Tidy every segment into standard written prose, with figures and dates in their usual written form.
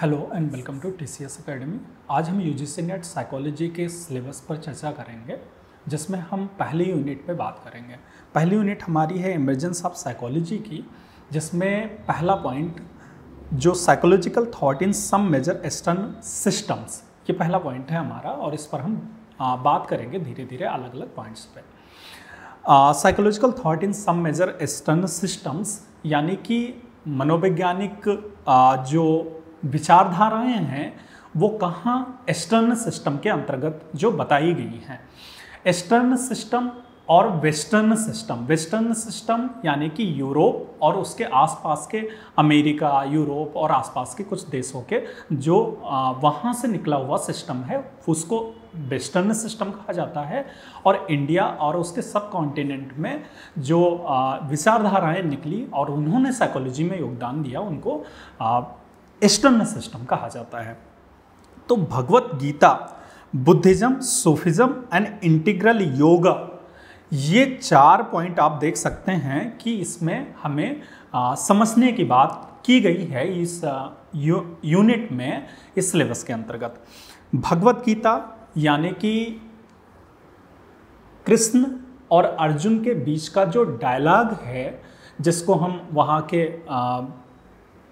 Hello and welcome to TCS academy. आज हम UGC net psychology के सिलेबस पर चर्चा करेंगे, जिसमें हम पहली यूनिट पे बात करेंगे। पहली यूनिट हमारी है इमर्जेंस ऑफ साइकोलॉजी की, जिसमें पहला पॉइंट जो psychological thought in some major eastern systems, ये पहला पॉइंट है हमारा और इस पर हम बात करेंगे धीरे धीरे अलग अलग पॉइंट्स पे। Psychological thought in some major eastern systems यानी कि मनोवैज्ञानिक जो विचारधाराएं हैं वो कहाँ ईस्टर्न सिस्टम के अंतर्गत जो बताई गई हैं। ईस्टर्न सिस्टम और वेस्टर्न सिस्टम। वेस्टर्न सिस्टम यानी कि यूरोप और उसके आसपास के अमेरिका, यूरोप और आसपास के कुछ देशों के जो वहाँ से निकला हुआ सिस्टम है उसको वेस्टर्न सिस्टम कहा जाता है। और इंडिया और उसके सब कॉन्टिनेंट में जो विचारधाराएं निकली और उन्होंने साइकोलॉजी में योगदान दिया उनको ईस्टर्न सिस्टम कहा जाता है। तो Bhagavad Gita, Buddhism, Sufism and integral yoga, ये 4 पॉइंट आप देख सकते हैं कि इसमें हमें समझने की बात की गई है इस यूनिट में, इस सिलेबस के अंतर्गत। भगवत गीता यानी कि कृष्ण और अर्जुन के बीच का जो डायलॉग है, जिसको हम वहाँ के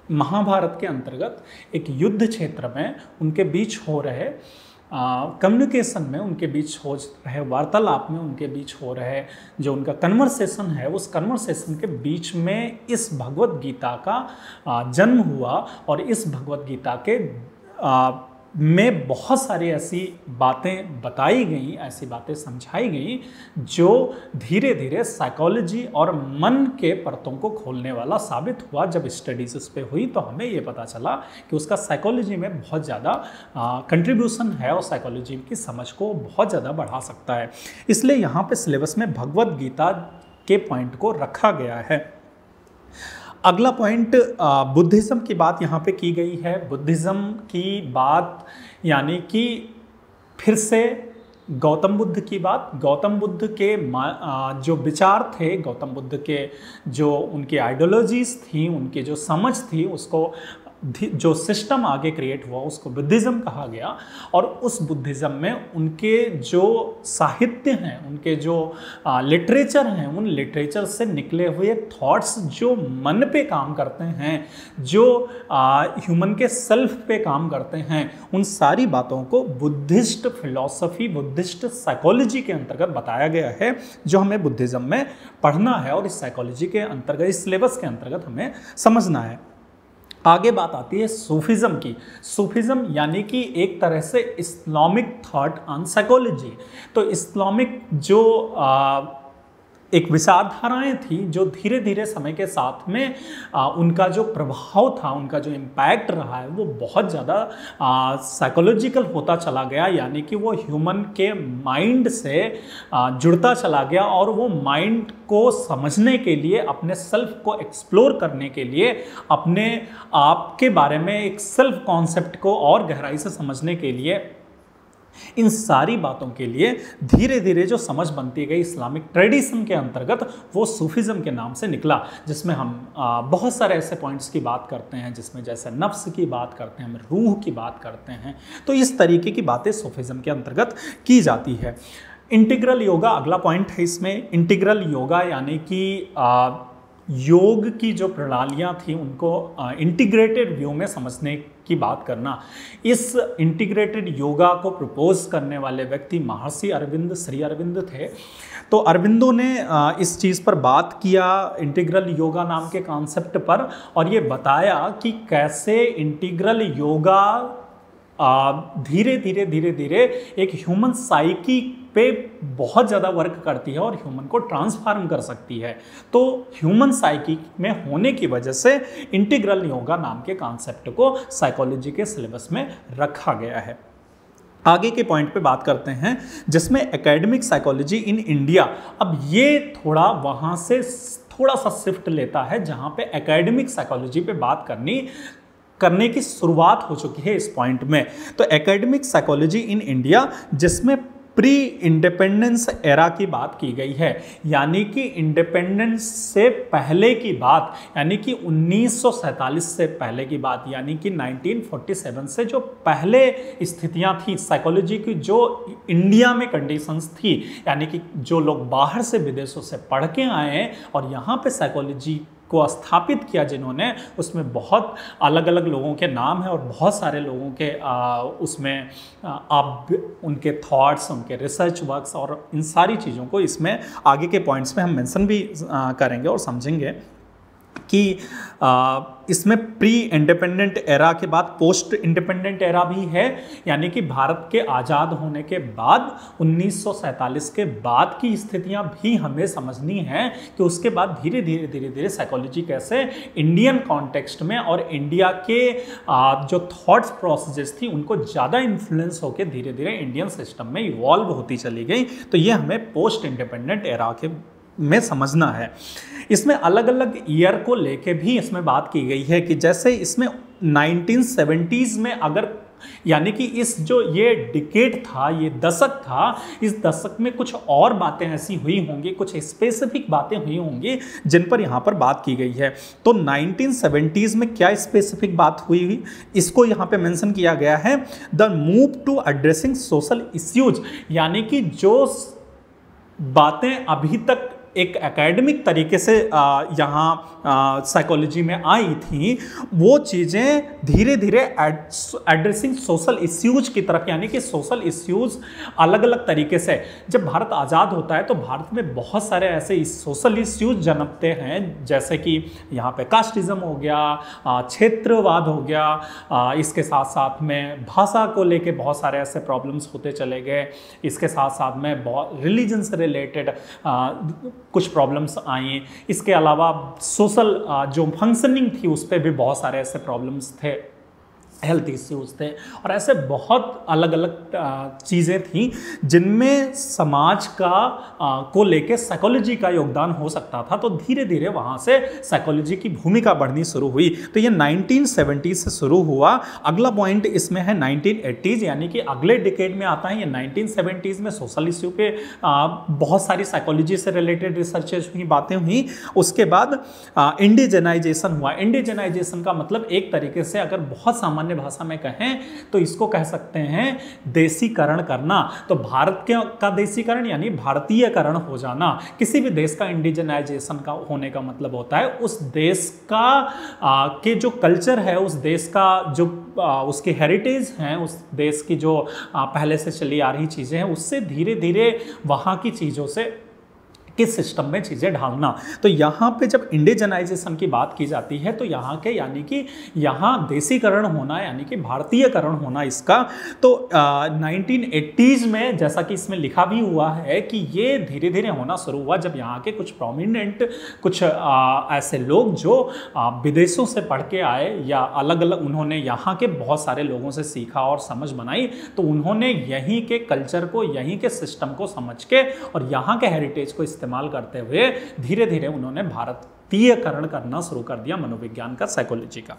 महाभारत के अंतर्गत एक युद्ध क्षेत्र में उनके बीच हो रहे कम्युनिकेशन में, उनके बीच हो रहे वार्तालाप में, उनके बीच हो रहे जो उनका कन्वर्सेशन है, उस कन्वर्सेशन के बीच में इस भगवत गीता का जन्म हुआ। और इस भगवत गीता के में बहुत सारी ऐसी बातें बताई गई, ऐसी बातें समझाई गई जो धीरे धीरे साइकोलॉजी और मन के परतों को खोलने वाला साबित हुआ। जब स्टडीज इस पे हुई तो हमें ये पता चला कि उसका साइकोलॉजी में बहुत ज़्यादा कंट्रीब्यूशन है और साइकोलॉजी की समझ को बहुत ज़्यादा बढ़ा सकता है। इसलिए यहाँ पे सिलेबस में भगवत गीता के पॉइंट को रखा गया है। अगला पॉइंट बुद्धिज़्म की बात यहाँ पे की गई है। बुद्धिज़्म की बात यानी कि फिर से गौतम बुद्ध की बात। गौतम बुद्ध के जो विचार थे, गौतम बुद्ध के जो उनकी आइडियोलॉजीज थी, उनकी जो समझ थी, उसको जो सिस्टम आगे क्रिएट हुआ उसको बुद्धिज़्म कहा गया। और उस बुद्धिज़्म में उनके जो साहित्य हैं, उनके जो लिटरेचर हैं, उन लिटरेचर से निकले हुए थॉट्स जो मन पे काम करते हैं, जो ह्यूमन के सेल्फ पे काम करते हैं, उन सारी बातों को बुद्धिस्ट फिलॉसफी, बुद्धिस्ट साइकोलॉजी के अंतर्गत बताया गया है, जो हमें बुद्धिज़्म में पढ़ना है और इस साइकोलॉजी के अंतर्गत, इस सिलेबस के अंतर्गत हमें समझना है। आगे बात आती है सूफिज्म की। सूफिज्म यानी कि एक तरह से इस्लामिक थॉट ऑन साइकोलॉजी। तो इस्लामिक जो एक विचारधाराएं थी जो धीरे धीरे समय के साथ में उनका जो प्रभाव था, उनका जो इम्पैक्ट रहा है वो बहुत ज़्यादा साइकोलॉजिकल होता चला गया। यानी कि वो ह्यूमन के माइंड से जुड़ता चला गया और वो माइंड को समझने के लिए, अपने सेल्फ को एक्सप्लोर करने के लिए, अपने आप के बारे में एक सेल्फ कॉन्सेप्ट को और गहराई से समझने के लिए, इन सारी बातों के लिए धीरे धीरे जो समझ बनती गई इस्लामिक ट्रेडिशन के अंतर्गत, वो सूफिज्म के नाम से निकला। जिसमें हम बहुत सारे ऐसे पॉइंट्स की बात करते हैं, जिसमें जैसे नफ्स की बात करते हैं, हम रूह की बात करते हैं। तो इस तरीके की बातें सूफिज्म के अंतर्गत की जाती है। इंटीग्रल योगा अगला पॉइंट है इसमें। इंटीग्रल योगा यानी कि योग की जो प्रणालियाँ थी उनको इंटीग्रेटेड व्यू में समझने की बात करना। इस इंटीग्रेटेड योगा को प्रपोज करने वाले व्यक्ति महर्षि अरविंद, श्री अरविंद थे। तो अरविंदों ने इस चीज़ पर बात किया, इंटीग्रल योगा नाम के कॉन्सेप्ट पर, और ये बताया कि कैसे इंटीग्रल योगा धीरे धीरे एक ह्यूमन साइकी पे बहुत ज़्यादा वर्क करती है और ह्यूमन को ट्रांसफॉर्म कर सकती है। तो ह्यूमन साइकी में होने की वजह से इंटीग्रल योगा नाम के कॉन्सेप्ट को साइकोलॉजी के सिलेबस में रखा गया है। आगे के पॉइंट पे बात करते हैं, जिसमें एकेडमिक साइकोलॉजी इन इंडिया। अब ये थोड़ा वहाँ से थोड़ा सा शिफ्ट लेता है, जहाँ पे एकेडमिक साइकोलॉजी पे बात करने की शुरुआत हो चुकी है इस पॉइंट में। तो एकेडमिक साइकोलॉजी इन इंडिया, जिसमें प्री इंडिपेंडेंस एरा की बात की गई है, यानी कि इंडिपेंडेंस से पहले की बात, यानी कि 1947 से पहले की बात, यानी कि 1947 से जो पहले स्थितियां थी साइकोलॉजी की, जो इंडिया में कंडीशंस थी, यानी कि जो लोग बाहर से विदेशों से पढ़ के आए हैं और यहाँ पे साइकोलॉजी को स्थापित किया जिन्होंने, उसमें बहुत अलग अलग लोगों के नाम हैं और बहुत सारे लोगों के उसमें आप उनके थॉट्स, उनके रिसर्च वर्क्स और इन सारी चीज़ों को इसमें आगे के पॉइंट्स में हम मेंशन भी करेंगे और समझेंगे कि इसमें प्री इंडिपेंडेंट एरा के बाद पोस्ट इंडिपेंडेंट एरा भी है, यानी कि भारत के आज़ाद होने के बाद 1947 के बाद की स्थितियां भी हमें समझनी हैं कि उसके बाद धीरे धीरे साइकोलॉजी कैसे इंडियन कॉन्टेक्स्ट में और इंडिया के जो थॉट्स प्रोसेसेस थी उनको ज़्यादा इन्फ्लुएंस होकर धीरे धीरे इंडियन सिस्टम में इवॉल्व होती चली गई। तो ये हमें पोस्ट इंडिपेंडेंट एरा के में समझना है। इसमें अलग अलग ईयर को लेके भी इसमें बात की गई है कि जैसे इसमें 1970s में अगर, यानी कि इस जो ये डिकेड था, ये दशक था, इस दशक में कुछ और बातें ऐसी हुई होंगी, कुछ स्पेसिफिक बातें हुई होंगी जिन पर यहाँ पर बात की गई है। तो 1970s में क्या स्पेसिफिक बात हुई, इसको यहाँ पे मेंशन किया गया है, the move to addressing social issues, यानी कि जो बातें अभी तक एक एकेडमिक तरीके से यहाँ साइकोलॉजी में आई थी, वो चीज़ें धीरे धीरे एड्रेसिंग सोशल इश्यूज की तरफ, यानी कि सोशल इश्यूज अलग अलग तरीके से, जब भारत आज़ाद होता है तो भारत में बहुत सारे ऐसे सोशल इश्यूज जन्मते हैं, जैसे कि यहाँ पे कास्टिज्म हो गया, क्षेत्रवाद हो गया, इसके साथ साथ में भाषा को लेके बहुत सारे ऐसे प्रॉब्लम्स होते चले गए, इसके साथ साथ में बहुत रिलीजन से रिलेटेड कुछ प्रॉब्लम्स आई, इसके अलावा सोशल जो फंक्शनिंग थी उस पर भी बहुत सारे ऐसे प्रॉब्लम्स थे, हेल्थ इश्यूज थे, और ऐसे बहुत अलग अलग चीज़ें थी जिनमें समाज का को लेके साइकोलॉजी का योगदान हो सकता था। तो धीरे धीरे वहाँ से साइकोलॉजी की भूमिका बढ़नी शुरू हुई। तो ये 1970 से शुरू हुआ। अगला पॉइंट इसमें है 1980s, यानी कि अगले डिकेड में आता है। ये 1970s में सोशल इश्यू पे बहुत सारी साइकोलॉजी से रिलेटेड रिसर्चेज हुई, बातें हुई। उसके बाद इंडिजेनाइजेशन हुआ। इंडिजेनाइजेशन का मतलब एक तरीके से अगर बहुत सामान्य भाषा में कहें तो इसको कह सकते हैं देशीकरण करना। तो भारत का देशीकरण यानी भारतीयकरण हो जाना। किसी भी देश का इंडिजनाइजेशन का होने का मतलब होता है उस देश का के जो कल्चर है, उस देश का जो उसके हेरिटेज हैं, उस देश की जो पहले से चली आ रही चीज़ें हैं, उससे धीरे धीरे वहाँ की चीज़ों से किस सिस्टम में चीज़ें ढालना। तो यहाँ पे जब इंडिजनाइजेशन की बात की जाती है तो यहाँ के यानी कि यहाँ देशीकरण होना यानी कि भारतीयकरण होना इसका। तो 1980s में जैसा कि इसमें लिखा भी हुआ है कि ये धीरे धीरे होना शुरू हुआ जब यहाँ के कुछ प्रोमिनेंट कुछ ऐसे लोग जो विदेशों से पढ़ के आए या अलग अलग उन्होंने यहाँ के बहुत सारे लोगों से सीखा और समझ बनाई, तो उन्होंने यहीं के कल्चर को, यहीं के सिस्टम को समझ के और यहाँ के हेरिटेज को इस्तेमाल करते हुए धीरे धीरे उन्होंने भारतीयकरण करना शुरू कर दिया मनोविज्ञान का, साइकोलॉजी का।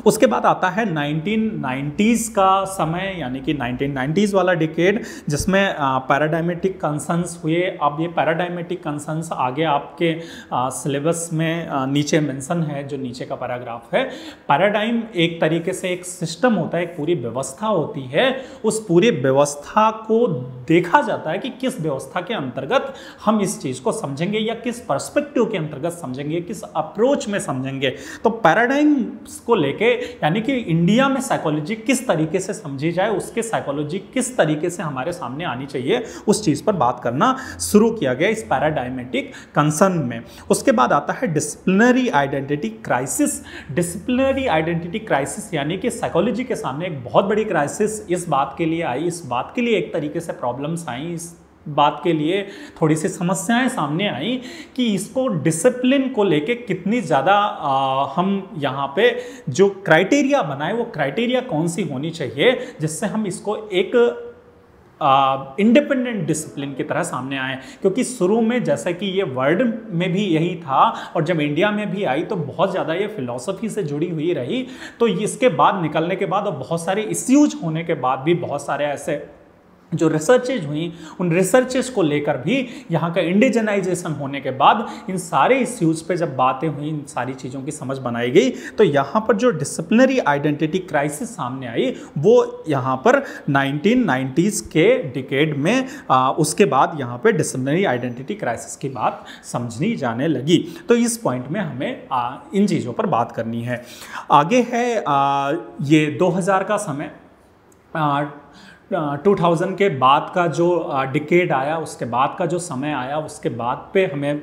उसके बाद आता है 1990s का समय, यानी कि 1990s वाला डिकेड, जिसमें पैराडायमेटिक कंसर्न्स हुए। अब ये पैराडायमेटिक कंसर्न्स आगे आपके सिलेबस में नीचे मेंशन है, जो नीचे का पैराग्राफ है। पैराडाइम एक तरीके से एक सिस्टम होता है, एक पूरी व्यवस्था होती है। उस पूरी व्यवस्था को देखा जाता है कि किस व्यवस्था के अंतर्गत हम इस चीज़ को समझेंगे या किस पर्सपेक्टिव के अंतर्गत समझेंगे, किस अप्रोच में समझेंगे। तो पैराडाइम्स को लेके यानी कि इंडिया में साइकोलॉजी किस तरीके से समझी जाए, उसके साइकोलॉजी किस तरीके से हमारे सामने आनी चाहिए, उस चीज़ पर बात करना शुरू किया गया इस पैराडायमेटिक कंसर्न में। उसके बाद आता है disciplinary identity crisis. Disciplinary identity crisis यानी कि साइकोलॉजी के सामने एक बहुत बड़ी क्राइसिस इस बात के लिए आई, इस बात के लिए एक तरीके से प्रॉब्लम्स आई, इस बात के लिए थोड़ी सी समस्याएं सामने आई कि इसको डिसिप्लिन को लेके कितनी ज़्यादा हम यहाँ पे जो क्राइटेरिया बनाए वो क्राइटेरिया कौन सी होनी चाहिए जिससे हम इसको एक इंडिपेंडेंट डिसिप्लिन की तरह सामने आए। क्योंकि शुरू में जैसा कि ये वर्ल्ड में भी यही था और जब इंडिया में भी आई तो बहुत ज़्यादा ये फिलॉसफी से जुड़ी हुई रही। तो इसके बाद निकलने के बाद और बहुत सारे इश्यूज होने के बाद भी बहुत सारे ऐसे जो रिसर्चेज हुई उन रिसर्चेज को लेकर भी यहाँ का इंडिजनाइजेशन होने के बाद इन सारे इश्यूज पे जब बातें हुई, इन सारी चीज़ों की समझ बनाई गई, तो यहाँ पर जो डिसिप्लिनरी आइडेंटिटी क्राइसिस सामने आई वो यहाँ पर 1990s के डिकेड में उसके बाद यहाँ पे डिसिप्लिनरी आइडेंटिटी क्राइसिस की बात समझनी जाने लगी। तो इस पॉइंट में हमें इन चीज़ों पर बात करनी है। आगे है ये 2000 का समय, 2000 के बाद का जो डिकेड आया, उसके बाद का जो समय आया, उसके बाद पे हमें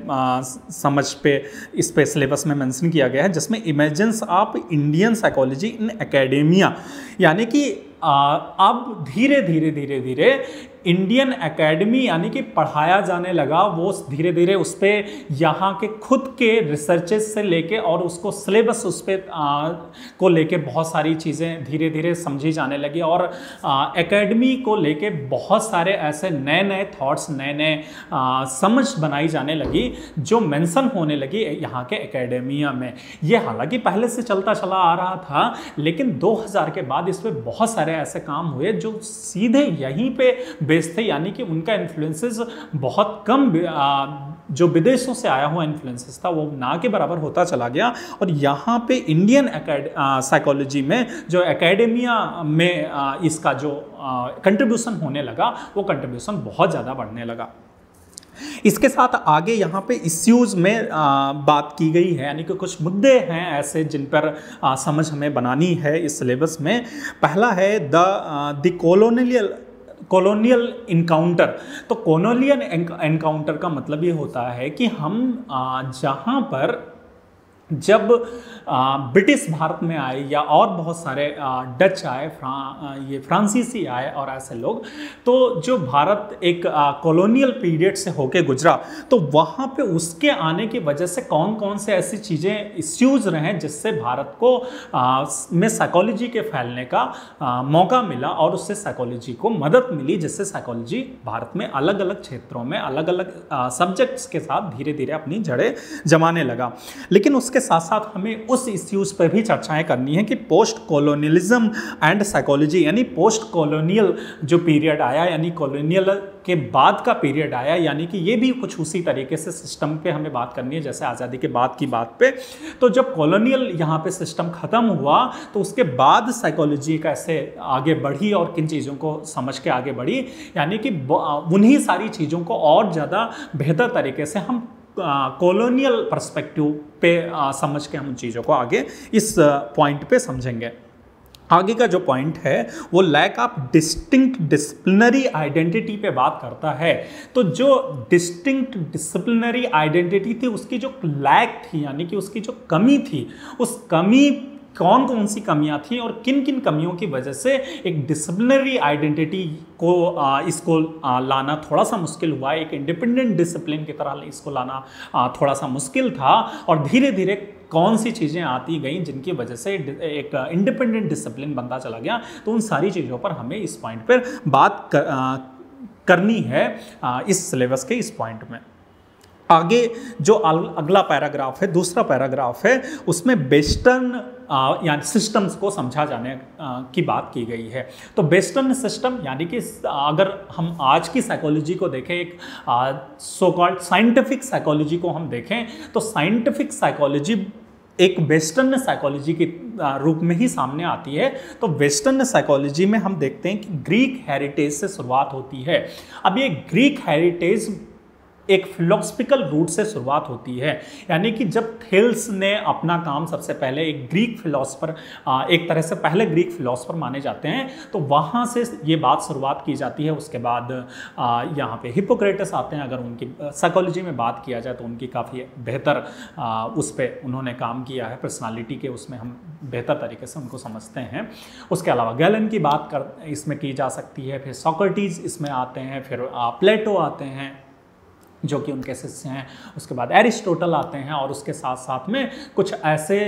समझ पे इस पे सिलेबस में मेंशन किया गया है, जिसमें emergence of Indian psychology in academia, यानी कि अब धीरे धीरे इंडियन एकेडमी यानी कि पढ़ाया जाने लगा, वो धीरे धीरे उस पर यहाँ के खुद के रिसर्चेस से लेके और उसको सिलेबस उस पर को लेके बहुत सारी चीज़ें धीरे धीरे समझी जाने लगी और एकेडमी को लेके बहुत सारे ऐसे नए नए थॉट्स, नए नए समझ बनाई जाने लगी जो मेंशन होने लगी यहाँ के एकेडेमिया में। ये हालांकि पहले से चलता चला आ रहा था, लेकिन 2000 के बाद इस पर बहुत सारे ऐसे काम हुए जो सीधे यहीं पे बेस थे, यानी कि उनका इन्फ्लुएंसेस बहुत कम, जो विदेशों से आया हुआ इन्फ्लुएंसेस था वो ना के बराबर होता चला गया और यहाँ पे इंडियन साइकोलॉजी में जो एकेडेमिया में इसका जो कंट्रीब्यूशन होने लगा वो कंट्रीब्यूशन बहुत ज़्यादा बढ़ने लगा। इसके साथ आगे यहाँ पे इश्यूज में बात की गई है, यानी कि कुछ मुद्दे हैं ऐसे जिन पर समझ हमें बनानी है इस सिलेबस में। पहला है द कॉलोनियल इनकाउंटर। तो कॉलोनियल इनकाउंटर का मतलब ये होता है कि हम जहाँ पर जब ब्रिटिश भारत में आए या और बहुत सारे डच आए, ये फ्रांसीसी आए और ऐसे लोग, तो जो भारत एक कॉलोनियल पीरियड से होके गुजरा, तो वहाँ पे उसके आने की वजह से कौन कौन से ऐसी चीज़ें इश्यूज रहे जिससे भारत को में साइकोलॉजी के फैलने का मौका मिला और उससे साइकोलॉजी को मदद मिली, जिससे साइकोलॉजी भारत में अलग अलग क्षेत्रों में अलग अलग सब्जेक्ट्स के साथ धीरे धीरे अपनी जड़ें जमाने लगा। लेकिन उसके साथ साथ हमें उस इश्यूज पर भी चर्चाएं करनी है कि पोस्ट कॉलोनियलिज्म एंड साइकोलॉजी, यानी पोस्ट कॉलोनियल जो पीरियड आया, यानी कॉलोनियल के बाद का पीरियड आया, यानी कि ये भी कुछ उसी तरीके से सिस्टम पे हमें बात करनी है जैसे आज़ादी के बाद की बात पे। तो जब कॉलोनियल यहाँ पे सिस्टम ख़त्म हुआ तो उसके बाद साइकोलॉजी कैसे आगे बढ़ी और किन चीज़ों को समझ के आगे बढ़ी, यानी कि उन्हीं सारी चीज़ों को और ज़्यादा बेहतर तरीके से हम कॉलोनियल पर्सपेक्टिव पे समझ के हम उन चीज़ों को आगे इस पॉइंट पे समझेंगे। आगे का जो पॉइंट है वो lack of distinct disciplinary identity पे बात करता है। तो जो डिस्टिंक्ट डिसिप्लिनरी आइडेंटिटी थी उसकी जो लैक थी, यानी कि उसकी जो कमी थी, उस कमी कौन कौन सी कमियां थी और किन किन कमियों की वजह से एक डिसिप्लिनरी आइडेंटिटी को इसको लाना थोड़ा सा मुश्किल हुआ, एक इंडिपेंडेंट डिसिप्लिन की तरह इसको लाना थोड़ा सा मुश्किल था, और धीरे धीरे कौन सी चीज़ें आती गई जिनकी वजह से एक इंडिपेंडेंट डिसिप्लिन बनता चला गया। तो उन सारी चीज़ों पर हमें इस पॉइंट पर बात करनी है इस सिलेबस के इस पॉइंट में। आगे जो अगला पैराग्राफ है, दूसरा पैराग्राफ है, उसमें वेस्टर्न यानी सिस्टम्स को समझा जाने की बात की गई है। तो वेस्टर्न सिस्टम यानी कि अगर हम आज की साइकोलॉजी को देखें, एक सो कॉल्ड साइंटिफिक साइकोलॉजी को हम देखें, तो साइंटिफिक साइकोलॉजी एक वेस्टर्न साइकोलॉजी के रूप में ही सामने आती है। तो वेस्टर्न साइकोलॉजी में हम देखते हैं कि ग्रीक हेरिटेज से शुरुआत होती है। अब ये ग्रीक हेरिटेज एक फिलोसफिकल रूट से शुरुआत होती है, यानी कि जब थेल्स ने अपना काम सबसे पहले एक ग्रीक फिलोसफर, एक तरह से पहले ग्रीक फिलोसफर माने जाते हैं, तो वहाँ से ये बात शुरुआत की जाती है। उसके बाद यहाँ पे हिपोक्रेटस आते हैं। अगर उनकी साइकोलॉजी में बात किया जाए तो उनकी काफ़ी बेहतर उस पर उन्होंने काम किया है, पर्सनालिटी के उसमें हम बेहतर तरीके से उनको समझते हैं। उसके अलावा गैलन की बात इसमें की जा सकती है, फिर सोक्रेटिस इसमें आते हैं, फिर प्लेटो आते हैं, जो कि उनके शिष्य हैं। उसके बाद एरिस्टोटल आते हैं और उसके साथ साथ में कुछ ऐसे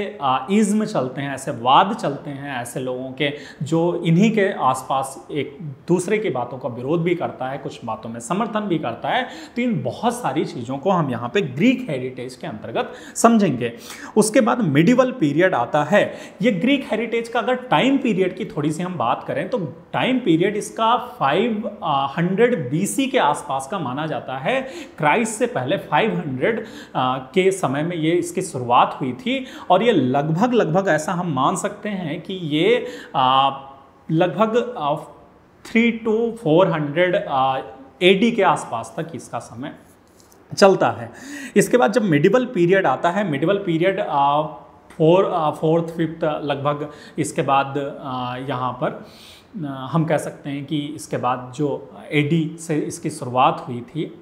इज्म चलते हैं, ऐसे वाद चलते हैं, ऐसे लोगों के जो इन्हीं के आसपास एक दूसरे की बातों का विरोध भी करता है, कुछ बातों में समर्थन भी करता है। तो इन बहुत सारी चीज़ों को हम यहाँ पे ग्रीक हेरिटेज के अंतर्गत समझेंगे। उसके बाद मिडिवल पीरियड आता है। ये ग्रीक हेरिटेज का अगर टाइम पीरियड की थोड़ी सी हम बात करें तो टाइम पीरियड इसका 500 BC के आसपास का माना जाता है। क्राइस्ट से पहले 500 के समय में ये इसकी शुरुआत हुई थी और ये लगभग ऐसा हम मान सकते हैं कि ये लगभग 300 to 400 AD के आसपास तक इसका समय चलता है। इसके बाद जब मिडिवल पीरियड आता है, मिडिवल पीरियड 4th 5th लगभग, इसके बाद यहाँ पर हम कह सकते हैं कि इसके बाद जो AD से इसकी शुरुआत हुई थी,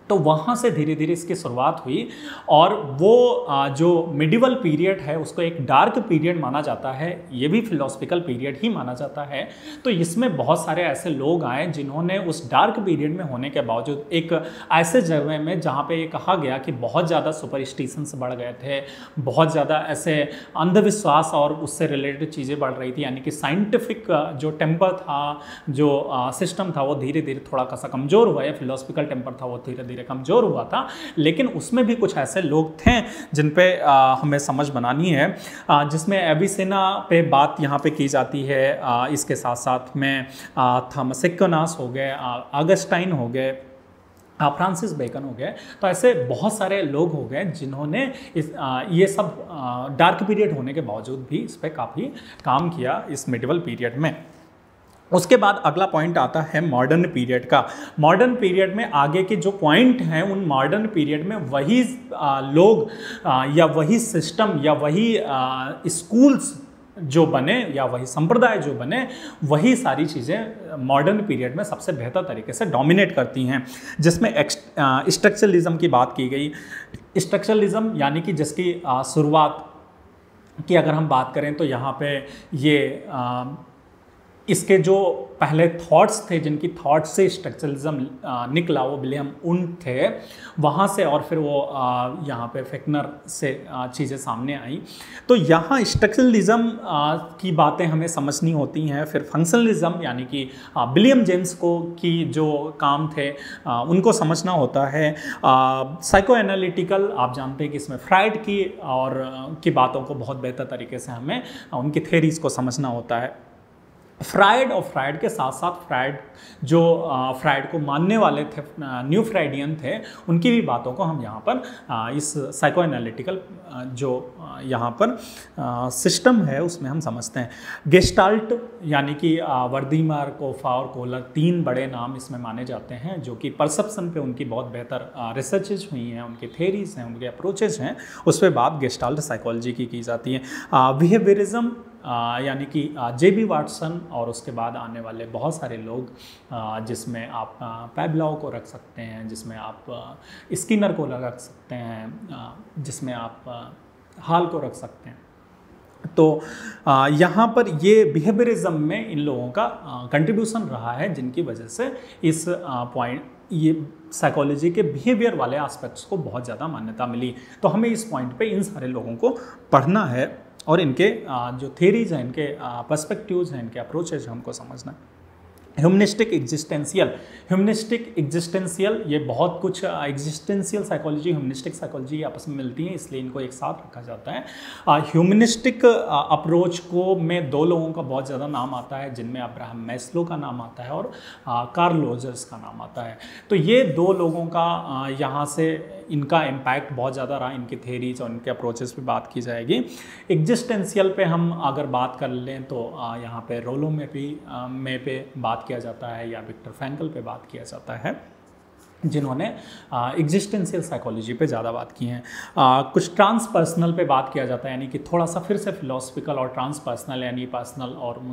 तो वहाँ से धीरे धीरे इसकी शुरुआत हुई और वो जो मिडिवल पीरियड है उसको एक डार्क पीरियड माना जाता है, ये भी फिलोसफिकल पीरियड ही माना जाता है। तो इसमें बहुत सारे ऐसे लोग आए जिन्होंने उस डार्क पीरियड में होने के बावजूद एक ऐसे जगह में जहाँ पे ये कहा गया कि बहुत ज़्यादा सुपरस्टिशंस बढ़ गए थे, बहुत ज़्यादा ऐसे अंधविश्वास और उससे रिलेटेड चीज़ें बढ़ रही थी, यानी कि साइंटिफिक जो टेम्पर था, जो सिस्टम था वो धीरे धीरे थोड़ा सा कमज़ोर हुआ है, फिलोसफिकल टेम्पर था वो धीरे धीरे कमज़ोर हुआ था। लेकिन उसमें भी कुछ ऐसे लोग थे जिन पे हमें समझ बनानी है, जिसमें एविसेना पे बात यहाँ पे की जाती है। इसके साथ साथ में थॉमस एक्विनास हो गए, ऑगस्टाइन हो गए, फ्रांसिस बेकन हो गए। तो ऐसे बहुत सारे लोग हो गए जिन्होंने ये सब डार्क पीरियड होने के बावजूद भी इस पर काफ़ी काम किया इस मिडिवल पीरियड में। उसके बाद अगला पॉइंट आता है मॉडर्न पीरियड का। मॉडर्न पीरियड में आगे के जो पॉइंट हैं उन मॉडर्न पीरियड में वही लोग या वही सिस्टम या वही स्कूल्स जो बने या वही संप्रदाय जो बने, वही सारी चीज़ें मॉडर्न पीरियड में सबसे बेहतर तरीके से डोमिनेट करती हैं, जिसमें स्ट्रक्चरलिज्म की बात की गई। स्ट्रक्चरलिज्म यानी कि जिसकी शुरुआत की अगर हम बात करें तो यहाँ पे ये इसके जो पहले थॉट्स थे, जिनकी थॉट्स से स्ट्रक्चरलिज्म निकला, वो विलियम वुंड थे, वहाँ से और फिर वो यहाँ पे फेक्नर से चीज़ें सामने आई। तो यहाँ स्ट्रक्चरलिज्म की बातें हमें समझनी होती हैं। फिर फंक्शनलिज्म यानी कि विलियम जेम्स को की जो काम थे उनको समझना होता है। साइको एनालिटिकल, आप जानते हैं कि इसमें फ्राइड की और की बातों को बहुत बेहतर तरीके से हमें उनकी थेरीज को समझना होता है। फ्राइड और फ्राइड के साथ साथ फ्राइड जो फ्राइड को मानने वाले थे, न्यू फ्राइडियन थे, उनकी भी बातों को हम यहाँ पर इस साइको एनालिटिकल जो यहाँ पर सिस्टम है उसमें हम समझते हैं। गेस्टाल्ट यानी कि वर्दीमर, कोफा और कोहलर, तीन बड़े नाम इसमें माने जाते हैं जो कि परसेप्शन पे उनकी बहुत बेहतर रिसर्चेज हुई हैं, उनकी थेरीज हैं, उनके अप्रोचेज हैं, उस पर बात गेस्टाल्ट साइकोलॉजी की जाती है। बिहेवियरिज्म यानी कि जेबी वाटसन और उसके बाद आने वाले बहुत सारे लोग, जिसमें आप पैब्लाव को रख सकते हैं, जिसमें आप स्किनर को रख सकते हैं, जिसमें आप हाल को रख सकते हैं। तो यहाँ पर ये बिहेवियरिज्म में इन लोगों का कंट्रीब्यूशन रहा है, जिनकी वजह से इस पॉइंट ये साइकोलॉजी के बिहेवियर वाले एस्पेक्ट्स को बहुत ज़्यादा मान्यता मिली। तो हमें इस पॉइंट पे इन सारे लोगों को पढ़ना है और इनके जो थेरीज हैं, इनके पर्सपेक्टिव्स हैं, इनके अप्रोचेज हैं, हमको समझना है। ह्यूमनिस्टिक एग्जिस्टेंशियल, ये बहुत कुछ एग्जिस्टेंशियल साइकोलॉजी, ह्यूमनिस्टिक साइकोलॉजी आपस में मिलती हैं, इसलिए इनको एक साथ रखा जाता है। ह्यूमनिस्टिक अप्रोच को में दो लोगों का बहुत ज़्यादा नाम आता है, जिनमें अब्राहम मैस्लो का नाम आता है और कार्ल रोजर्स का नाम आता है। तो ये दो लोगों का यहाँ से इनका इम्पैक्ट बहुत ज़्यादा रहा, इनकी थेरीज और इनके अप्रोचेस पे बात की जाएगी। एग्जिस्टेंशियल पे हम अगर बात कर लें तो यहाँ पे रोलो में पे बात किया जाता है या विक्टर फ्रैंकल पे बात किया जाता है, जिन्होंने एग्जिस्टेंशियल साइकोलॉजी पे ज़्यादा बात की हैं। कुछ ट्रांसपर्सनल पे बात किया जाता है, यानी कि थोड़ा सा फिर से फिलोसफिकल और ट्रांसपर्सनल यानी पर्सनल और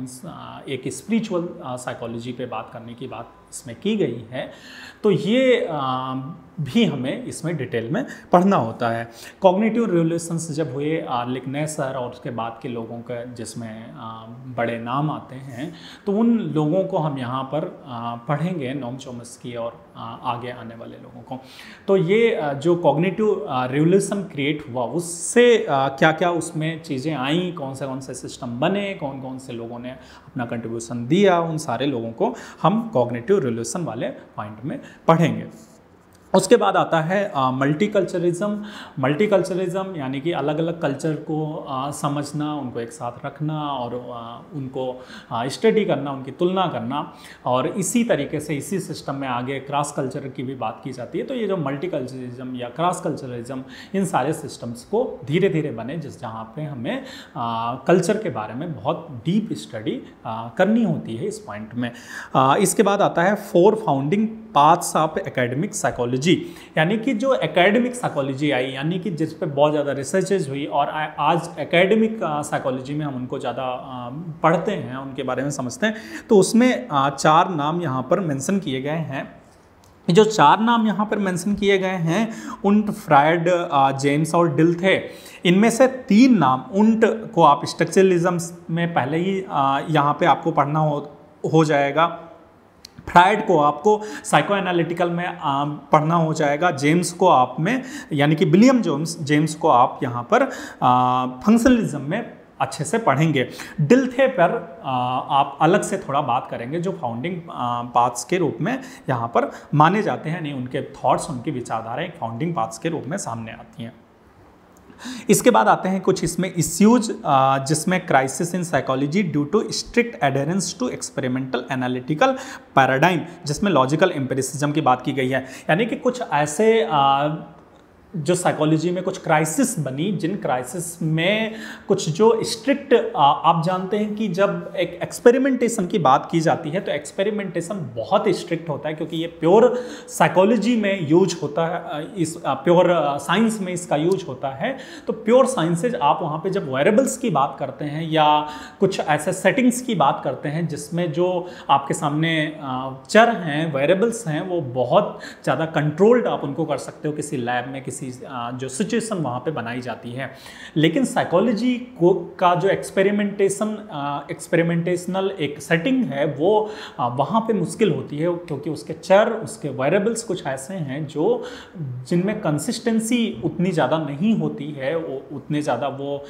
एक स्पिरिचुअल साइकोलॉजी पे बात करने की बात इसमें की गई है। तो ये भी हमें इसमें डिटेल में पढ़ना होता है। कॉग्निटिव रिवोल्यूशंस जब हुए लिकनेसर और उसके बाद के लोगों का जिसमें बड़े नाम आते हैं, तो उन लोगों को हम यहाँ पर पढ़ेंगे, नोम चॉम्स्की और आगे आने वाले लोगों को। तो ये जो कॉग्निटिव रिवोल्यूशन क्रिएट हुआ उससे क्या क्या उसमें चीज़ें आई, कौन से सिस्टम बने, कौन कौन से लोगों ने अपना कंट्रीब्यूशन दिया, उन सारे लोगों को हम कॉग्निटिव रिवोल्यूशन वाले पॉइंट में पढ़ेंगे। उसके बाद आता है मल्टीकल्चरिज्म। मल्टीकल्चरिज्म यानी कि अलग अलग कल्चर को समझना, उनको एक साथ रखना और उनको स्टडी करना, उनकी तुलना करना, और इसी तरीके से इसी सिस्टम में आगे क्रॉस कल्चर की भी बात की जाती है। तो ये जो मल्टीकल्चरिज्म या क्रॉस कल्चरिज्म, इन सारे सिस्टम्स को धीरे धीरे बने जहाँ पे हमें कल्चर के बारे में बहुत डीप स्टडी करनी होती है इस पॉइंट में। इसके बाद आता है 4 founding paths of academic psychology, यानी कि जो एकेडमिक साइकोलॉजी आई, यानी कि जिस पे बहुत ज़्यादा रिसर्चेज हुई और आज एकेडमिक साइकोलॉजी में हम उनको ज़्यादा पढ़ते हैं, उनके बारे में समझते हैं। तो उसमें 4 नाम यहाँ पर मेंशन किए गए हैं। जो 4 नाम यहाँ पर मेंशन किए गए हैं, उंट, फ्रायड, जेम्स और डिल थे। इनमें से 3 नाम, उंट को आप स्ट्रक्चरलिज्म में पहले ही यहाँ पे आपको पढ़ना हो जाएगा, फ्रायड को आपको साइको एनालिटिकल में पढ़ना हो जाएगा, जेम्स को आप में यानी कि विलियम जेम्स को आप यहाँ पर फंक्शनलिज्म में अच्छे से पढ़ेंगे। डिल थे पर आप अलग से थोड़ा बात करेंगे, जो फाउंडिंग पाथ्स के रूप में यहाँ पर माने जाते हैं, नहीं उनके थॉट्स, उनकी विचारधाराएं फाउंडिंग पाथ्स के रूप में सामने आती हैं। इसके बाद आते हैं कुछ इसमें इश्यूज, जिसमें crisis in psychology due to strict adherence to experimental analytical paradigm, जिसमें लॉजिकल एम्पिरिसिज्म की बात की गई है। यानी कि कुछ ऐसे जो साइकोलॉजी में कुछ क्राइसिस बनी, जिन क्राइसिस में कुछ जो स्ट्रिक्ट, आप जानते हैं कि जब एक एक्सपेरिमेंटेशन की बात की जाती है तो एक्सपेरिमेंटेशन बहुत स्ट्रिक्ट होता है, क्योंकि ये प्योर साइकोलॉजी में यूज होता है, इस प्योर साइंस में इसका यूज होता है। तो प्योर साइंसेज आप वहाँ पे जब वेरिएबल्स की बात करते हैं या कुछ ऐसे सेटिंग्स की बात करते हैं जिसमें जो आपके सामने चर हैं, वेरिएबल्स हैं, वो बहुत ज़्यादा कंट्रोल्ड आप उनको कर सकते हो किसी लैब में, किसी जो सिचुएशन वहाँ पे बनाई जाती है। लेकिन साइकोलॉजी का जो एक्सपेरिमेंटेशनल एक सेटिंग है, वो वहाँ पे मुश्किल होती है, क्योंकि उसके चर, उसके वेरिएबल्स कुछ ऐसे हैं जो जिनमें कंसिस्टेंसी उतनी ज़्यादा नहीं होती है, वो उतने ज़्यादा वो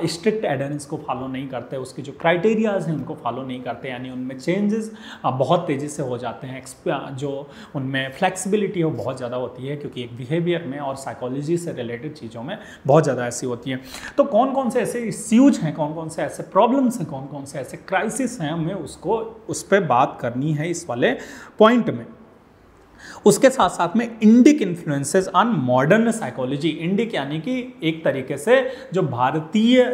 स्ट्रिक्ट एडहेरेंस को फॉलो नहीं करते, उसके जो क्राइटेरियाज हैं उनको फॉलो नहीं करते, यानी उनमें चेंजेस बहुत तेज़ी से हो जाते हैं। जो उनमें फ्लेक्सिबिलिटी वो बहुत ज़्यादा होती है, क्योंकि एक बिहेवियर में और साइकोलॉजी से रिलेटेड चीज़ों में बहुत ज़्यादा ऐसी होती हैं। तो कौन कौन से ऐसे इश्यूज हैं, कौन कौन से ऐसे प्रॉब्लम्स हैं, कौन कौन से ऐसे क्राइसिस हैं, हमें उस पर बात करनी है इस वाले पॉइंट में। उसके साथ साथ में Indic influences on modern psychology. Indic यानी कि एक तरीके से जो भारतीय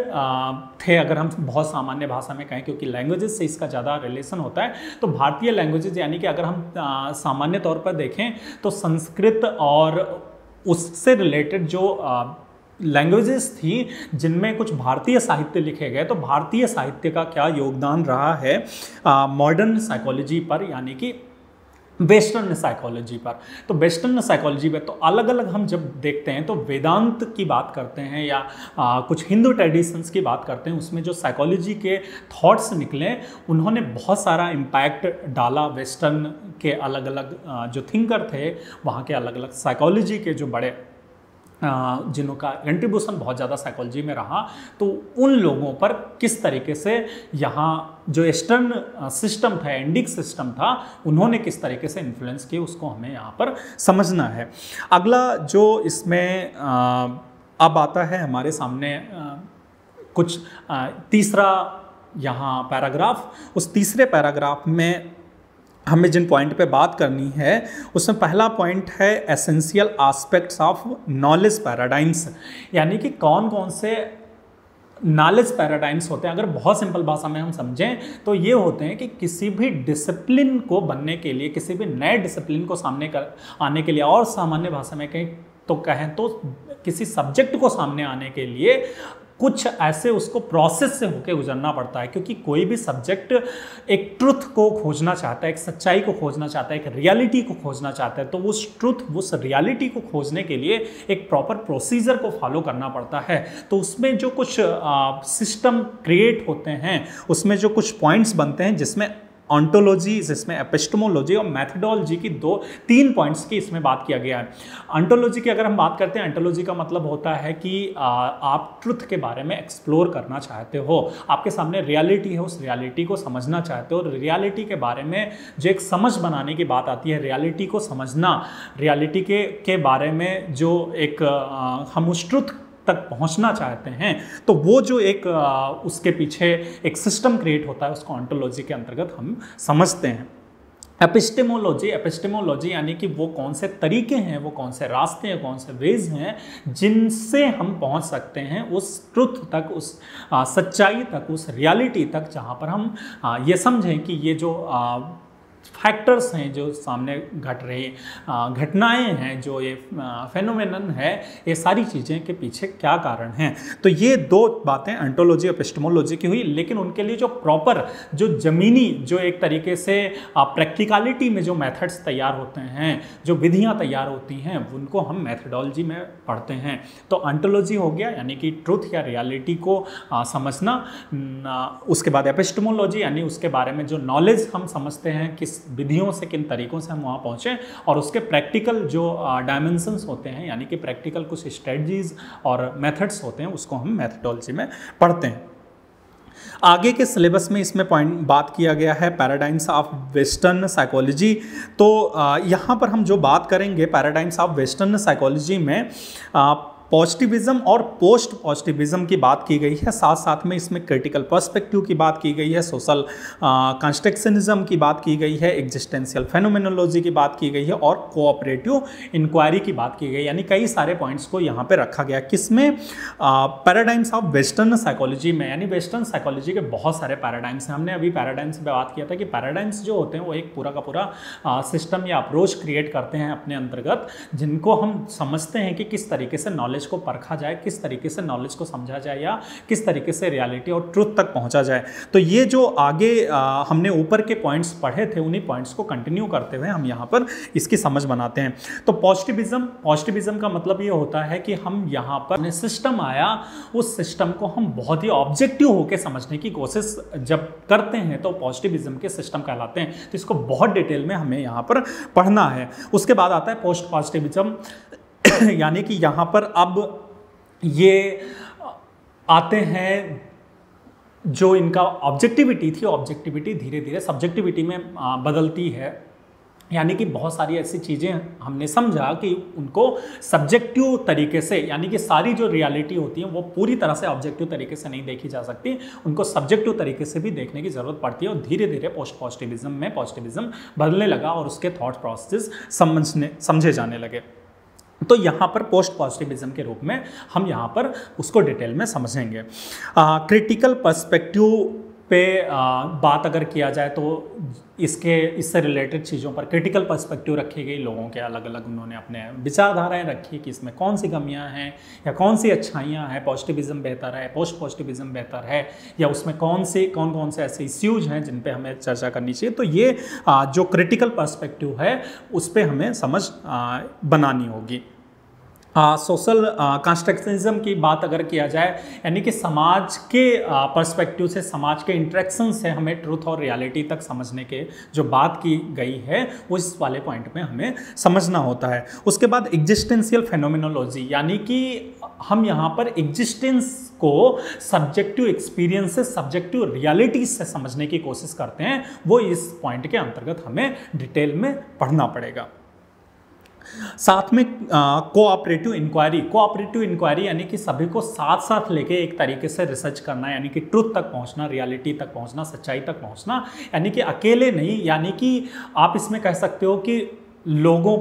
थे, अगर हम बहुत सामान्य भाषा में कहें, क्योंकि लैंग्वेजेस से इसका ज़्यादा रिलेशन होता है, तो भारतीय लैंग्वेजेस यानी कि अगर हम सामान्य तौर पर देखें तो संस्कृत और उससे रिलेटेड जो लैंग्वेजेस थी जिनमें कुछ भारतीय साहित्य लिखे गए, तो भारतीय साहित्य का क्या योगदान रहा है मॉडर्न साइकोलॉजी पर, यानी कि वेस्टर्न साइकोलॉजी पर। तो वेस्टर्न साइकोलॉजी पे तो अलग अलग हम जब देखते हैं तो वेदांत की बात करते हैं या कुछ हिंदू ट्रेडिशंस की बात करते हैं, उसमें जो साइकोलॉजी के थॉट्स निकले, उन्होंने बहुत सारा इम्पैक्ट डाला वेस्टर्न के अलग अलग जो थिंकर थे, वहाँ के अलग अलग साइकोलॉजी के जो बड़े जिनका कंट्रीब्यूशन बहुत ज़्यादा साइकोलॉजी में रहा, तो उन लोगों पर किस तरीके से यहाँ जो ईस्टर्न सिस्टम था, इंडिक सिस्टम था, उन्होंने किस तरीके से इन्फ्लुएंस किया, उसको हमें यहाँ पर समझना है। अगला जो इसमें अब आता है हमारे सामने कुछ तीसरा यहाँ पैराग्राफ, उस तीसरे पैराग्राफ में हमें जिन पॉइंट पे बात करनी है, उसमें पहला पॉइंट है essential aspects of knowledge paradigms, यानी कि कौन कौन से नॉलेज पैराडाइम्स होते हैं। अगर बहुत सिंपल भाषा में हम समझें तो ये होते हैं कि किसी भी डिसिप्लिन को बनने के लिए, किसी भी नए डिसिप्लिन को सामने आने के लिए, और सामान्य भाषा में कहें तो किसी सब्जेक्ट को सामने आने के लिए कुछ ऐसे उसको प्रोसेस से होके गुजरना पड़ता है, क्योंकि कोई भी सब्जेक्ट एक ट्रुथ को खोजना चाहता है, एक सच्चाई को खोजना चाहता है, एक रियलिटी को खोजना चाहता है, तो उस ट्रुथ, उस रियलिटी को खोजने के लिए एक प्रॉपर प्रोसीजर को फॉलो करना पड़ता है। तो उसमें जो कुछ सिस्टम क्रिएट होते हैं, उसमें जो कुछ पॉइंट्स बनते हैं, जिसमें ऑन्टोलॉजी, जिसमें एपिस्टेमोलॉजी और मैथडोलॉजी की 2-3 पॉइंट्स की इसमें बात किया गया है। ऑन्टोलॉजी की अगर हम बात करते हैं, ऑन्टोलॉजी का मतलब होता है कि आप ट्रुथ के बारे में एक्सप्लोर करना चाहते हो, आपके सामने रियलिटी है, उस रियलिटी को समझना चाहते हो, और रियलिटी के बारे में जो एक समझ बनाने की बात आती है, रियलिटी को समझना, रियलिटी के बारे में जो एक हम उस ट्रुथ तक पहुंचना चाहते हैं, तो वो जो एक उसके पीछे एक सिस्टम क्रिएट होता है, उसको ऑन्टोलॉजी के अंतर्गत हम समझते हैं। एपिस्टेमोलॉजी यानी कि वो कौन से तरीके हैं, वो कौन से रास्ते हैं, कौन से वेज हैं जिनसे हम पहुंच सकते हैं उस ट्रुथ तक, उस सच्चाई तक, उस रियलिटी तक, जहां पर हम ये समझें कि ये जो फैक्टर्स हैं, जो सामने घट रही घटनाएं हैं, जो ये फेनोमेनन है, ये सारी चीज़ें के पीछे क्या कारण हैं। तो ये 2 बातें ऑन्टोलॉजी और एपिस्टेमोलॉजी की हुई, लेकिन उनके लिए जो प्रॉपर, जो ज़मीनी, जो एक तरीके से प्रैक्टिकलिटी में जो मेथड्स तैयार होते हैं, जो विधियाँ तैयार होती हैं, उनको हम मैथडोलॉजी में पढ़ते हैं। तो ऑन्टोलॉजी हो गया यानी कि ट्रुथ या रियलिटी को समझना, उसके बाद एपिस्टेमोलॉजी यानी उसके बारे में जो नॉलेज हम समझते हैं, किस विधियों से, किन तरीकों से हम वहाँ पहुँचे, और उसके प्रैक्टिकल जो डायमेंशंस होते हैं, यानी कि प्रैक्टिकल कुछ स्ट्रेटजीज और मेथड्स होते हैं, उसको हम मैथडोलॉजी में पढ़ते हैं। आगे के सिलेबस में इसमें पॉइंट बात किया गया है पैराडाइम्स ऑफ वेस्टर्न साइकोलॉजी। तो यहाँ पर हम जो बात करेंगे पैराडाइम्स ऑफ वेस्टर्न साइकोलॉजी में पॉजिटिविज्म और पोस्ट पॉजिटिविज्म की बात की गई है, साथ साथ में इसमें क्रिटिकल पर्सपेक्टिव की बात की गई है, सोशल कंस्ट्रक्शनिज्म की बात की गई है, एग्जिस्टेंशियल फेनोमेनोलॉजी की बात की गई है, और कोऑपरेटिव इंक्वायरी की बात की गई। यानी कई सारे पॉइंट्स को यहाँ पे रखा गया। किसमें? पैराडाइम्स ऑफ वेस्टर्न साइकोलॉजी में। यानी वेस्टर्न साइकोलॉजी के बहुत सारे पैराडाइम्स हैं। हमने अभी पैराडाइम्स पे बात किया था कि पैराडाइम्स जो होते हैं वो एक पूरा का पूरा सिस्टम या अप्रोच क्रिएट करते हैं अपने अंतर्गत, जिनको हम समझते हैं कि किस तरीके से नॉलेज को परखा जाए, किस तरीके से नॉलेज को समझा जाए, या किस तरीके से रियलिटी और ट्रुथ तक पहुंचा जाए। तो ये जो आगे हमने ऊपर के पॉइंट्स पढ़े थे, उन्हीं पॉइंट्स को कंटिन्यू करते हुए हम यहाँ पर इसकी समझ बनाते हैं। तो पॉजिटिविज्म का मतलब ये होता है कि हम यहाँ पर सिस्टम आया, उस सिस्टम को हम बहुत ही ऑब्जेक्टिव होकर समझने की कोशिश जब करते हैं तो पॉजिटिविज्म के सिस्टम कहलाते हैं। तो इसको बहुत डिटेल में हमें यहाँ पर पढ़ना है। उसके बाद आता है पोस्ट पॉजिटिविज्म, यानी कि यहाँ पर अब ये आते हैं जो इनका ऑब्जेक्टिविटी थी, ऑब्जेक्टिविटी धीरे धीरे सब्जेक्टिविटी में बदलती है। यानी कि बहुत सारी ऐसी चीज़ें हमने समझा कि उनको सब्जेक्टिव तरीके से, यानी कि सारी जो रियलिटी होती है वो पूरी तरह से ऑब्जेक्टिव तरीके से नहीं देखी जा सकती, उनको सब्जेक्टिव तरीके से भी देखने की ज़रूरत पड़ती है। और धीरे धीरे पोस्ट पॉजिटिविज्म में पॉजिटिविज्म बदलने लगा और उसके थॉट प्रोसेस समझे जाने लगे। तो यहाँ पर पोस्ट पॉजिटिविज्म के रूप में हम यहाँ पर उसको डिटेल में समझेंगे। क्रिटिकल पर्सपेक्टिव पे बात अगर किया जाए तो इससे रिलेटेड चीज़ों पर क्रिटिकल पर्सपेक्टिव रखी गई, लोगों के अलग अलग उन्होंने अपने विचारधाराएं रखी कि इसमें कौन सी कमियां हैं या कौन सी अच्छाइयां हैं, पॉजिटिविज्म बेहतर है, पोस्ट पॉजिटिविज्म बेहतर है, या उसमें कौन से ऐसे इश्यूज हैं जिन पे हमें चर्चा करनी चाहिए। तो ये जो क्रिटिकल पर्सपेक्टिव है उस पर हमें समझ बनानी होगी। सोशल कंस्ट्रक्शनिज्म की बात अगर किया जाए, यानी कि समाज के पर्सपेक्टिव से, समाज के इंटरेक्शन से हमें ट्रुथ और रियलिटी तक समझने के जो बात की गई है वो इस वाले पॉइंट में हमें समझना होता है। उसके बाद एग्जिस्टेंशियल फेनोमेनोलॉजी, यानी कि हम यहाँ पर एग्जिस्टेंस को सब्जेक्टिव एक्सपीरियंसेस, सब्जेक्टिव रियलिटीज से समझने की कोशिश करते हैं, वो इस पॉइंट के अंतर्गत हमें डिटेल में पढ़ना पड़ेगा। साथ में कोऑपरेटिव इंक्वायरी यानी कि सभी को साथ साथ लेके एक तरीके से रिसर्च करना, यानी कि ट्रुथ तक पहुंचना, रियलिटी तक पहुंचना, सच्चाई तक पहुंचना, यानी कि अकेले नहीं, यानी कि आप इसमें कह सकते हो कि लोगों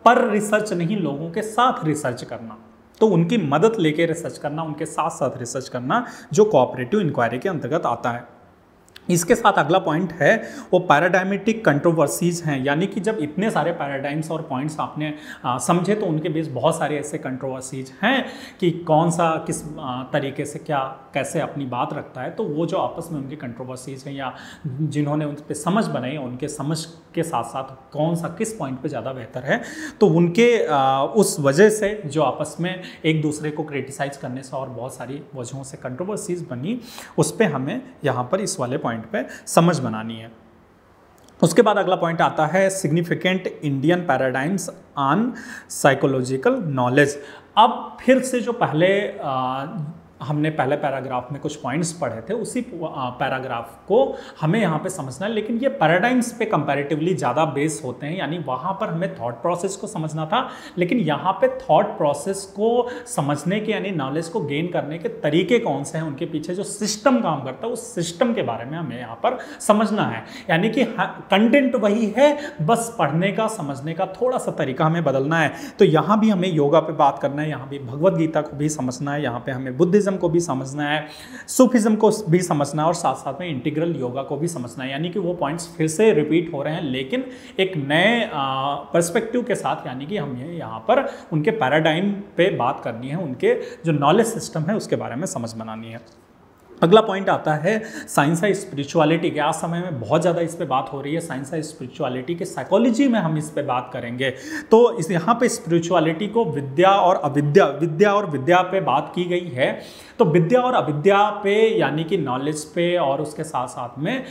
पर रिसर्च नहीं, लोगों के साथ रिसर्च करना। तो उनकी मदद लेके रिसर्च करना, उनके साथ साथ रिसर्च करना, जो कोऑपरेटिव इंक्वायरी के अंतर्गत आता है। इसके साथ अगला पॉइंट है वो पैराडायमेटिक कंट्रोवर्सीज हैं, यानी कि जब इतने सारे पैराडाइम्स और पॉइंट्स आपने समझे तो उनके बीच बहुत सारे ऐसे कंट्रोवर्सीज हैं कि कौन सा किस तरीके से क्या कैसे अपनी बात रखता है। तो वो जो आपस में उनकी कंट्रोवर्सीज हैं या जिन्होंने उन पर समझ बनाई उनके समझ के साथ साथ कौन सा किस पॉइंट पे ज़्यादा बेहतर है, तो उनके उस वजह से जो आपस में एक दूसरे को क्रिटिसाइज करने से और बहुत सारी वजहों से कंट्रोवर्सीज बनी, उस पर हमें यहाँ पर इस वाले पॉइंट पे समझ बनानी है। उसके बाद अगला पॉइंट आता है significant Indian paradigms on psychological knowledge. अब फिर से जो पहले हमने पहले पैराग्राफ में कुछ पॉइंट्स पढ़े थे उसी पैराग्राफ को हमें यहाँ पे समझना है, लेकिन ये पैराडाइम्स पे कंपैरेटिवली ज़्यादा बेस होते हैं, यानी वहाँ पर हमें थॉट प्रोसेस को समझना था, लेकिन यहाँ पे थॉट प्रोसेस को समझने के यानी नॉलेज को गेन करने के तरीके कौन से हैं, उनके पीछे जो सिस्टम काम करता है उस सिस्टम के बारे में हमें यहाँ पर समझना है। यानी कि कंटेंट वही है, बस पढ़ने का समझने का थोड़ा सा तरीका हमें बदलना है। तो यहाँ भी हमें योगा पे बात करना है, यहाँ भी भगवद गीता को भी समझना है, यहाँ पे हमें बुद्धिज्म को भी समझना है, सूफिज्म को भी समझना है और साथ साथ में इंटीग्रल योगा को भी समझना है। यानी कि वो पॉइंट्स फिर से रिपीट हो रहे हैं लेकिन एक नए पर्सपेक्टिव के साथ, यानी कि हमें यहाँ पर उनके पैराडाइम पे बात करनी है, उनके जो नॉलेज सिस्टम है उसके बारे में समझ बनानी है। अगला पॉइंट आता है साइंस है स्पिरिचुअलिटी के। आज समय में बहुत ज़्यादा इस पे बात हो रही है, साइंस है स्पिरिचुअलिटी के साइकोलॉजी में हम इस पे बात करेंगे। तो इस यहाँ पे स्पिरिचुअलिटी को विद्या और अविद्या, विद्या और विद्या पे बात की गई है। तो विद्या और अविद्या पे यानी कि नॉलेज पे और उसके साथ साथ में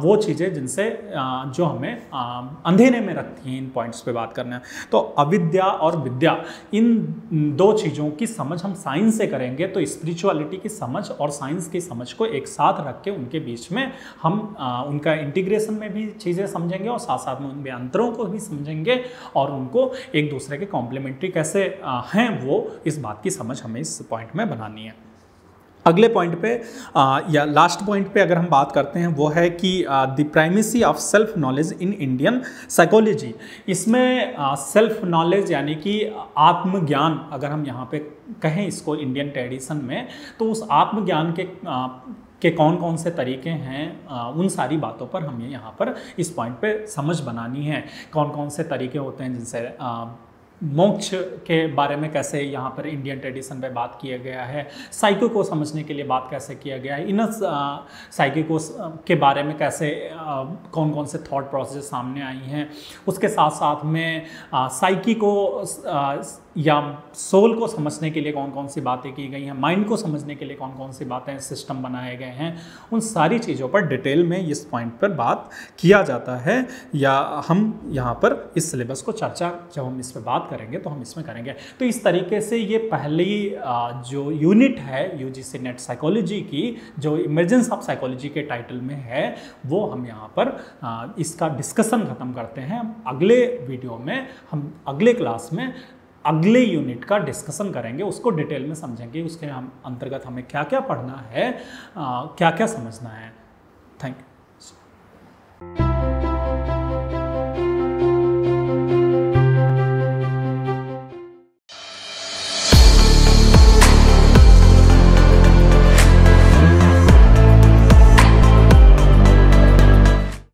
वो चीज़ें जिनसे जो हमें अंधेरे में रखती हैं, इन पॉइंट्स पे बात करना है। तो अविद्या और विद्या इन दो चीज़ों की समझ हम साइंस से करेंगे, तो स्पिरिचुअलिटी की समझ और साइंस की समझ को एक साथ रख के उनके बीच में हम उनका इंटीग्रेशन में भी चीज़ें समझेंगे और साथ साथ में उनके अंतरों को भी समझेंगे और उनको एक दूसरे के कॉम्प्लीमेंट्री कैसे हैं वो इस बात की समझ हमें इस पॉइंट में बनानी है। अगले पॉइंट पे या लास्ट पॉइंट पे अगर हम बात करते हैं वो है कि the primacy of self knowledge in Indian psychology. इसमें सेल्फ नॉलेज यानी कि आत्मज्ञान, अगर हम यहाँ पे कहें इसको इंडियन ट्रेडिशन में, तो उस आत्मज्ञान के कौन कौन से तरीके हैं, उन सारी बातों पर हमें यहाँ पर इस पॉइंट पे समझ बनानी है। कौन कौन से तरीके होते हैं जिनसे मोक्ष के बारे में कैसे यहाँ पर इंडियन ट्रेडिशन पे बात किया गया है, साइको को समझने के लिए बात कैसे किया गया है, इनर साइको के बारे में कैसे कौन कौन से थॉट प्रोसेस सामने आई हैं, उसके साथ साथ में साइकी को या सोल को समझने के लिए कौन कौन सी बातें की गई हैं, माइंड को समझने के लिए कौन कौन सी बातें सिस्टम बनाए गए हैं, उन सारी चीज़ों पर डिटेल में इस पॉइंट पर बात किया जाता है। या हम यहाँ पर इस सिलेबस को चर्चा जब हम इस पर बात करेंगे तो हम इसमें करेंगे। तो इस तरीके से ये पहली जो यूनिट है यूजीसी नेट साइकोलॉजी की, जो इमर्जेंस ऑफ साइकोलॉजी के टाइटल में है, वो हम यहाँ पर इसका डिस्कशन ख़त्म करते हैं। अगले वीडियो में हम अगले क्लास में अगले यूनिट का डिस्कशन करेंगे, उसको डिटेल में समझेंगे, उसके हम अंतर्गत हमें क्या क्या पढ़ना है, क्या क्या समझना है। Thank you.